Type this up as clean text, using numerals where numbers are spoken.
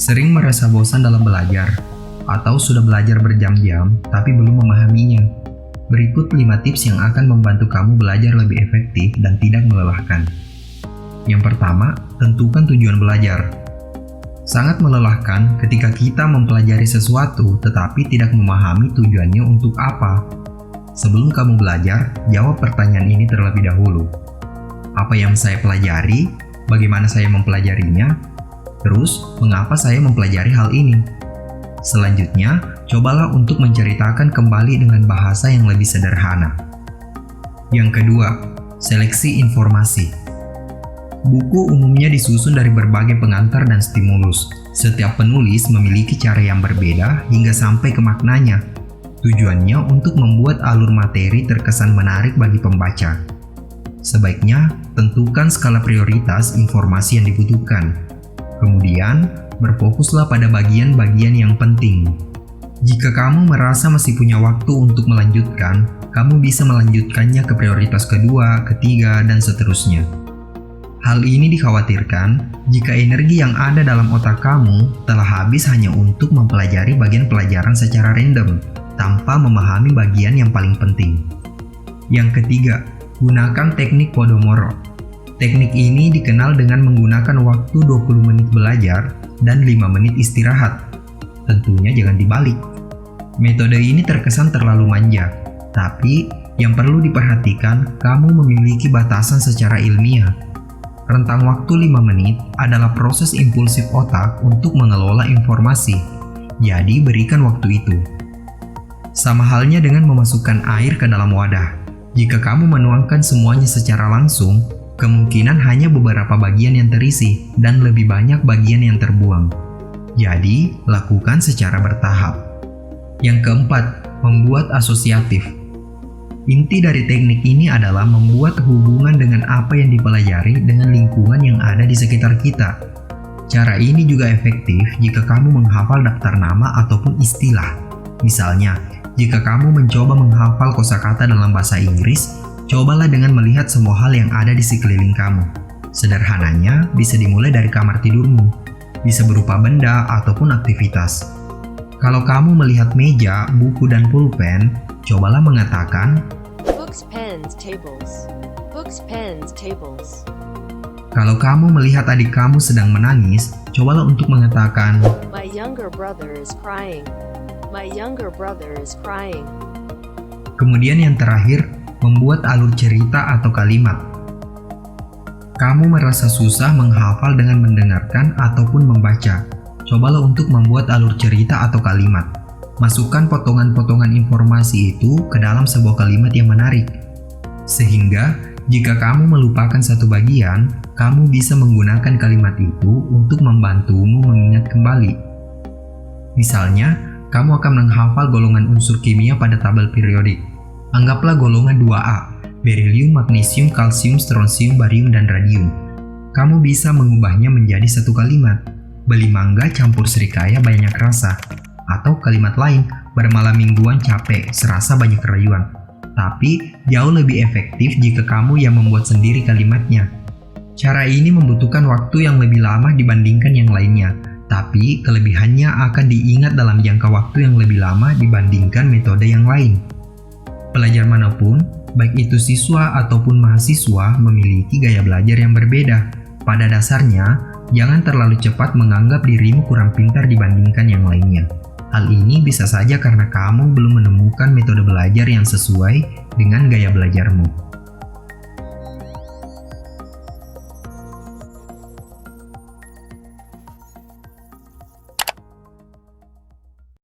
Sering merasa bosan dalam belajar, atau sudah belajar berjam-jam tapi belum memahaminya? Berikut 5 tips yang akan membantu kamu belajar lebih efektif dan tidak melelahkan. Yang pertama, tentukan tujuan belajar. Sangat melelahkan ketika kita mempelajari sesuatu tetapi tidak memahami tujuannya untuk apa. Sebelum kamu belajar, jawab pertanyaan ini terlebih dahulu. Apa yang saya pelajari? Bagaimana saya mempelajarinya? Terus, mengapa saya mempelajari hal ini? Selanjutnya, cobalah untuk menceritakan kembali dengan bahasa yang lebih sederhana. Yang kedua, seleksi informasi. Buku umumnya disusun dari berbagai pengantar dan stimulus. Setiap penulis memiliki cara yang berbeda hingga sampai ke maknanya. Tujuannya untuk membuat alur materi terkesan menarik bagi pembaca. Sebaiknya, tentukan skala prioritas informasi yang dibutuhkan. Kemudian, berfokuslah pada bagian-bagian yang penting. Jika kamu merasa masih punya waktu untuk melanjutkan, kamu bisa melanjutkannya ke prioritas kedua, ketiga, dan seterusnya. Hal ini dikhawatirkan jika energi yang ada dalam otak kamu telah habis hanya untuk mempelajari bagian pelajaran secara random, tanpa memahami bagian yang paling penting. Yang ketiga, gunakan teknik Pomodoro. Teknik ini dikenal dengan menggunakan waktu 20 menit belajar dan 5 menit istirahat. Tentunya jangan dibalik. Metode ini terkesan terlalu manja, tapi yang perlu diperhatikan, kamu memiliki batasan secara ilmiah. Rentang waktu 5 menit adalah proses impulsif otak untuk mengelola informasi, jadi berikan waktu itu. Sama halnya dengan memasukkan air ke dalam wadah. Jika kamu menuangkan semuanya secara langsung, kemungkinan hanya beberapa bagian yang terisi dan lebih banyak bagian yang terbuang. Jadi, lakukan secara bertahap. Yang keempat, membuat asosiatif. Inti dari teknik ini adalah membuat hubungan dengan apa yang dipelajari dengan lingkungan yang ada di sekitar kita. Cara ini juga efektif jika kamu menghafal daftar nama ataupun istilah. Misalnya, jika kamu mencoba menghafal kosakata dalam bahasa Inggris, cobalah dengan melihat semua hal yang ada di sekeliling kamu. Sederhananya, bisa dimulai dari kamar tidurmu, bisa berupa benda ataupun aktivitas. Kalau kamu melihat meja, buku, dan pulpen, cobalah mengatakan, Books, pens, tables. Books, pens, tables. kalau kamu melihat adik kamu sedang menangis, cobalah untuk mengatakan, My younger brother is crying. My younger brother is crying. Kemudian yang terakhir, membuat alur cerita atau kalimat. Kamu merasa susah menghafal dengan mendengarkan ataupun membaca. Cobalah untuk membuat alur cerita atau kalimat. Masukkan potongan-potongan informasi itu ke dalam sebuah kalimat yang menarik. Sehingga, jika kamu melupakan satu bagian, kamu bisa menggunakan kalimat itu untuk membantumu mengingat kembali. Misalnya, kamu akan menghafal golongan unsur kimia pada tabel periodik. Anggaplah golongan 2A, berilium, magnesium, kalsium, strontium, barium, dan radium. Kamu bisa mengubahnya menjadi satu kalimat, beli mangga campur serikaya banyak rasa. Atau kalimat lain, bermalam mingguan capek, serasa banyak rayuan. Tapi, jauh lebih efektif jika kamu yang membuat sendiri kalimatnya. Cara ini membutuhkan waktu yang lebih lama dibandingkan yang lainnya, tapi kelebihannya akan diingat dalam jangka waktu yang lebih lama dibandingkan metode yang lain. Pelajar manapun, baik itu siswa ataupun mahasiswa, memiliki gaya belajar yang berbeda. Pada dasarnya, jangan terlalu cepat menganggap dirimu kurang pintar dibandingkan yang lainnya. Hal ini bisa saja karena kamu belum menemukan metode belajar yang sesuai dengan gaya belajarmu.